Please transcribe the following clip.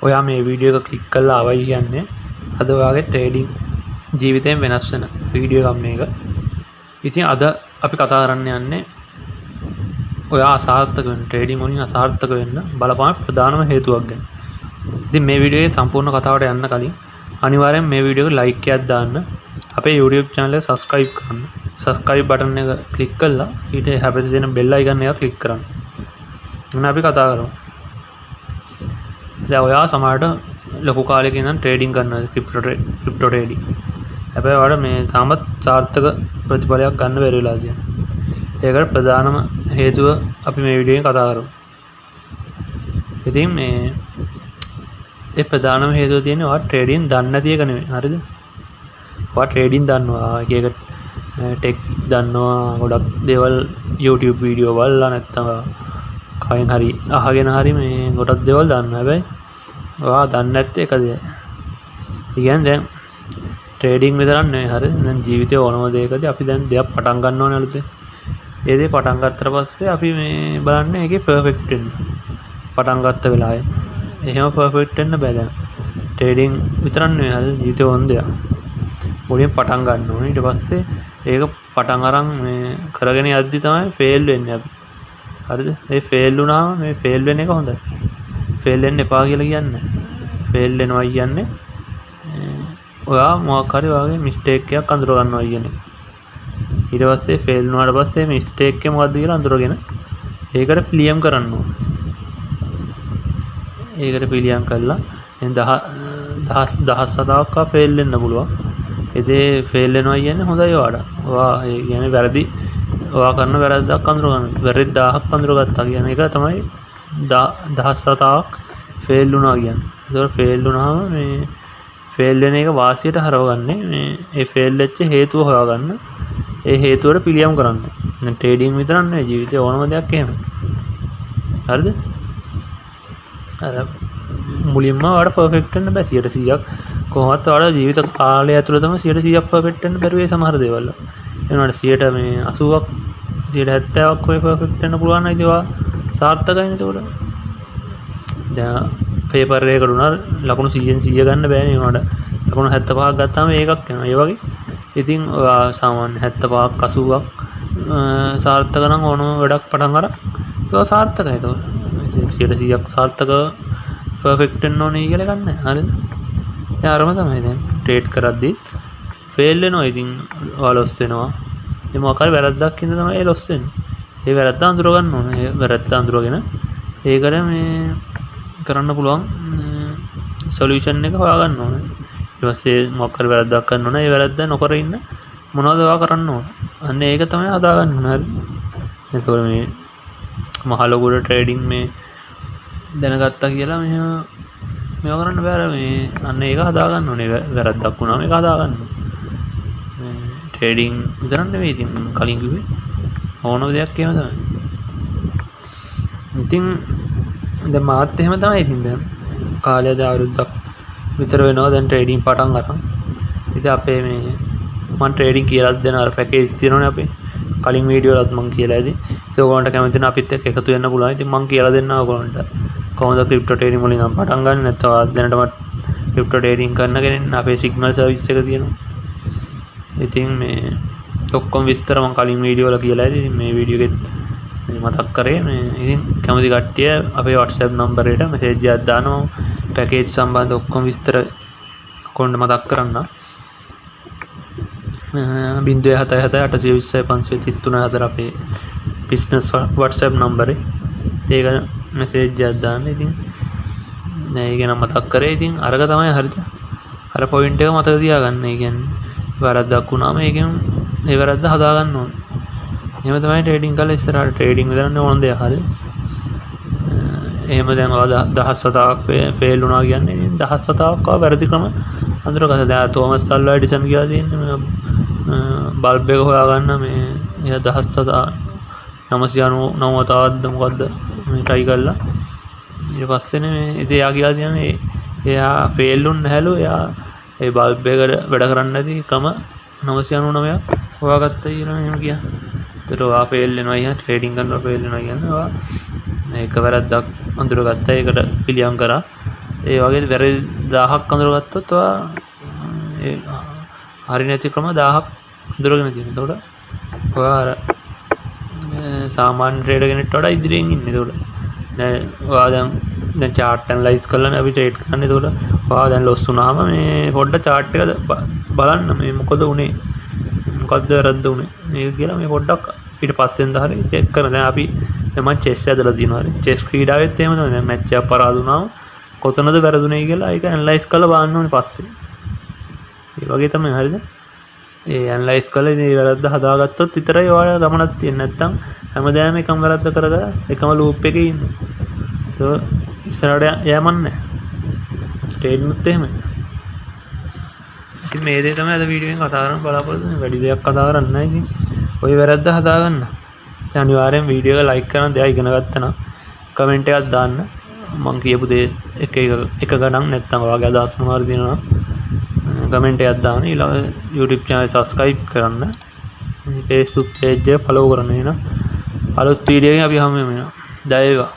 ඔයා මේ වීඩියෝ එක ක්ලික් කරලා ආවයි කියන්නේ අද ඔයාගේ ට්‍රේඩින් ජීවිතයෙන් වෙනස් වෙන වීඩියෝ එකක් මේක. ඉතින් අද අපි කතා කරන්න යන්නේ ඔයා අසාර්ථක වෙන ට්‍රේඩින් වලින් අසාර්ථක වෙන්න බලපාන ප්‍රධානම හේතුවක් ගැන. ඉතින් මේ වීඩියෝ එකේ සම්පූර්ණ කතාවට යන්න කලින් අනිවාර්යෙන් මේ වීඩියෝ එකට ලයික් එකක් දාන්න. අපේ YouTube channel එක subscribe කරන්න. subscribe button එක ක්ලික් කරලා ඊට හැපෙන දෙන bell icon එක ක්ලික් කරන්න. එහෙනම් අපි කතා කරමු. දැන් ඔයා සමහරට ලොකු කාලයක ඉඳන් ට්‍රේඩින් කරනවා ක්‍රිප්ටෝ ට්‍රේඩින්. හැබැයි ඔයාලට මේ තාමත් සාර්ථක ප්‍රතිඵලයක් ගන්න බැරි වෙලා තියෙනවා. ඒකට ප්‍රධානම හේතුව අපි මේ වීඩියෝ එකෙන් කතා කරමු. ඉතින් ඒ ප්‍රධානම හේතුව තියෙන්නේ ඔයා ට්‍රේඩින් දන්නේ නැති එක නෙමෙයි. හරිද? ඔයා ට්‍රේඩින් දන්නවා. එක ටෙක් දන්නවා. ගොඩක් දේවල් YouTube වීඩියෝ බලලා නැත්තම් කයින් හරි අහගෙන හරි මේ ගොඩක් දේවල් දන්නවා. හැබැයි ඔයා දන්නේ නැත්තේ එක දෙයක්. ඒ කියන්නේ දැන් ට්‍රේඩින් විතරක් නෙවෙයි හරිද? දැන් ජීවිතේ ඕනම දෙයකදී අපි දැන් දෙයක් පටන් ගන්න ඕනේ අලුතෙන්. ඒ දේ පටන් ගත්තට පස්සේ අපි මේ බලන්නේ ඒකේ පර්ෆෙක්ට් වෙන්න. පටන් ගත්ත වෙලාවේ. එහෙම පර්ෆෙක්ට් වෙන්න බෑ දැන්. ට්‍රේඩින් විතරක් නෙවෙයි හරිද? ජීවිතේ ඕන දෙයක්. මුලින් පටන් ගන්න ඕනේ. ඊට පස්සේ ඒක පටන් අරන් මේ කරගෙන යද්දි තමයි ෆේල් වෙන්නේ අපි. හරිද? ඒ ෆේල් වුණාම මේ ෆේල් වෙන එක හොඳයි. ෆේල් වෙන්න එපා කියලා කියන්නේ. ෆේල් වෙනවා කියන්නේ ඔයා මොකක් හරි වගේ මිස්ටේක් එකක් අඳුර ගන්නවා කියන්නේ. ඊට පස්සේ ෆේල් වුණාට පස්සේ මිස්ටේක් එක මොකද්ද කියලා අඳුරගෙන ඒකට පිළියම් කරන්න ඕනේ. ඒකට පිළියම් කළා දහස් වතාවක් ෆේල් වෙන්න පුළුවන්. ඒකේ ෆේල් වෙනවා කියන්නේ හොඳයි ඔයාට. ඔයා ඒ කියන්නේ වැරදි ඔයා කරන වැරද්දක් අඳුර ගන්න. වැරදි 1000ක් අඳුරගත්තා කියන එක තමයි දහස් වතාවක් ෆේල් වුණා කියන්නේ. ඒතකොට ෆේල් වුණාම මේ ෆේල් වෙන එක වාසියට හරවගන්නේ මේ ඒ ෆේල් වෙච්ච හේතුව හොයාගන්න. ඒ හේතුවට පිළියම් කරන්න. දැන් ට්‍රේඩින් විතරක් නෙවෙයි ජීවිතේ ඕනම දෙයක් එහෙම. හරිද? අර මුලින්ම ඔයාලට පර්ෆෙක්ට් වෙන්න බෑ 100%ක්. කොහොමවත් ඔයාලා ජීවිත කාලය ඇතුළතම 100%ක් පර්ෆෙක්ට් වෙන්න බැරි වෙයි සමහර දේවල්. එනවාට 80ක් 70ක් ඔය පර්ෆෙක්ට් වෙන්න පුළුවන් නම් ඉතින් ඔයා සාර්ථකයිනේ ඒකට. දැන් පේපර් එකකට උනා ලකුණු 100න් 100 ගන්න බෑනේ ඒවට. ලකුණු 75ක් ගත්තාම ඒකක් වෙනවා. ඒ වගේ. ඉතින් ඔයා සාමාන්‍ය 75ක් 80ක් සාර්ථක නම් ඕනම වැඩක් පටන් අරන් ඒක සාර්ථකයි ඒක. 100ක් සාර්ථක පර්ෆෙක්ට් වෙන්න ඕනේ කියලා ගන්න. හරිද? ඒ අරම තමයි දැන් ට්‍රේඩ් කරද්දී ෆේල් වෙනවා. ඉතින් ඔයා ලොස් වෙනවා. ඒ මොකක් හරි වැරද්දක් හින්දා තමයි ඒ ලොස් වෙන්නේ. ඒ වැරද්ද අඳුර ගන්න ඕනේ. ඒ වැරද්ද අඳුරගෙන ඒකට මේ කරන්න පුළුවන් සොලියුෂන් එක හොයාගන්න ඕනේ. ඊට පස්සේ මොකක් හරි වැරද්දක් කරන්න ඕනේ. ඒ වැරද්ද නොකර ඉන්න මොනවද ඔයා කරන්න ඕනේ. අන්න ඒක තමයි හදාගන්න ඕනේ. හරි. ඒකෝර මේ මහ ලොකු ට්‍රේඩින් මේ දැනගත්තා කියලා මෙහෙම මේවා කරන්න බෑ. මේ අන්න ඒක හදාගන්න ඕනේ. වැරද්දක් වුණාම ඒක හදාගන්න ඕනේ. ට්‍රේඩින් විතරක් නෙවෙයි ඉතින් කලින් කිව්වේ ඕනම දෙයක් එහෙම තමයි. ඉතින් දැන් මාත් එහෙම තමයි. ඉතින් දැන් කාලය අවුරුද්දක් විතර වෙනවා දැන් ට්‍රේඩින් පටන් ගන්න. ඉතින් අපේ මේ මම ට්‍රේඩින් කියලා දෙන අර පැකේජ් තියෙනවනේ අපේ. කලින් වීඩියෝ වලත් මම කියලා ඇති. ඒක ඔයගොල්ලන්ට කැමති නම් අපිත් එක්ක එකතු වෙන්න පුළුවන්. ඉතින් මම කියලා දෙන්නම් ඔයගොල්ලන්ට. කොහොමද ක්‍රිප්ටෝ ට්‍රේඩින් වලින් නම් පටන් ගන්න නැත්නම් දැනටම ක්‍රිප්ටෝ ට්‍රේඩින් කරන කෙනෙක් අපේ සිග්නල් සර්විස් එක තියෙනවා. ඉතින් මේ ඔක්කොම විස්තර මම කලින් වීඩියෝ වල කියලා ඇති. ඉතින් මේ වීඩියෝ එකෙත් මතක් කරේ මේ ඉතින් කැමති කට්ටිය අපේ WhatsApp නම්බරයට මෙසේජ් එකක් දානවා. පැකේජ් සම්බන්ධ ඔක්කොම විස්තර කොහොමද මතක් කරන්න. 077 අපේ බිස්නස් WhatsApp නම්බරේ. ඒක මෙසේජ් එකක් දාන්න. ඉතින් ඒක නම් මතක් කරේ. ඉතින් අරක තමයි හරිද? අර පොයින්ට් එක මතක තියාගන්න. ඒ කියන්නේ වැරද්දක් වුණාම ඒකෙන් ඒ වැරද්ද හදා ගන්න ඕනේ. එහෙම තමයි ට්‍රේඩින් කරලා ඉස්සරහට ට්‍රේඩින් විතරක් ඕන දෙයක් හරිය. එහෙම දැන් ඔයා දහස් වතාවක් ෆේල් වුණා කියන්නේ දහස් වතාවක් ඔයා වැරදි ක්‍රම අඳුරගත්තා. දැන් තෝමස් අල්වා එඩිසන් කියලා තියෙන්නේ බල්බ් එක හොයාගන්න මේ එයා දහස් වතාවක් 999 වතාවක්ද මොකද්ද මේ try කළා. ඊට පස්සේ මේ ඉතින් එයා කියලා තියෙන්නේ එයා ෆේල් වුණ නැහැලු. එයා ඒ බල්බ් එකට වැඩ කරන්නේ නැති ක්‍රම 999ක් හොයාගත්තා කියලා එහෙම කියන්නේ. ඒතර ඔයා ෆේල් වෙනවා කියන්නේ ට්‍රේඩින් කරනවා ෆේල් වෙනවා කියන්නේ ඔයා ඒක වැරද්දක් අඳුරගත්තා. ඒකට පිළියම් කරා. ඒ වගේ වැරදි 1000ක් අඳුරගත්තොත් ඔයා ඒ හරි නැති ක්‍රම 1000ක් අඳුරගෙන තියෙනවා. එතකොට ඔයා අර සාමාන්‍ය ට්‍රේඩර් කෙනෙක්ට වඩා ඉදිරියෙන් ඉන්නේ. එතකොට දැන් ඔයා දැන් chart analyze කරලානේ අපි ට්‍රේඩ් කරන්නේ. එතකොට ඔයා දැන් loss වුණාම මේ පොඩ්ඩක් chart එක බලන්න මේ මොකද උනේ, මොකද්ද වැරද්ද උනේ මේක කියලා මේ පොඩ්ඩක් ඊට පස්සෙන්ද හරි චෙක් කරන. දැන් අපි මම චෙස් ඇදලා තියෙනවා. හරි චෙස් ක්‍රීඩාවෙත් එහෙම තමයි. දැන් මැච් එකක් පරාද වුණාම කොතනද වැරදුනේ කියලා ඒක ඇනලයිස් කරලා බලන්න ඕනේ පස්සේ. ඒ වගේ තමයි. හරිද? ඒ ඇනලයිස් කරලා ඉතින් වැරද්ද හදාගත්තොත් විතරයි ඔයාලා ගමනක් තියෙන්නේ. නැත්තම් හැමදාම එකම වැරද්ද කර කර එකම ලූප් එකේ ඉන්නේ. ඒක ඉස්සරහට යෑමක් නැහැ. ට්‍රේඩ්නුත් එහෙමයි. ඉතින් මේ දේ තමයි අද වීඩියෝ එකෙන් කතා කරන්න බලාපොරොත්තු වෙන්නේ. වැඩි දෙයක් කතා කරන්නේ නැහැ ඉතින්. ওই වැරද්ද හදාගන්න. අනිවාර්යෙන් වීඩියෝ එක ලයික් කරන දේ ඉගෙන ගත්තා නම් කමෙන්ට් එකක් දාන්න. මම කියපු දේ එක ගණන් නැත්නම් ඔයාගේ අදහස් මොනවාද තියෙනවා කමෙන්ට් එකක් දාන්න. ඊළඟ YouTube channel subscribe කරන්න. Facebook page එක follow කරන්න. එහෙනම් අලුත් වීඩියෝ එකකින් අපි හමු වෙනවා. ජය වේවා.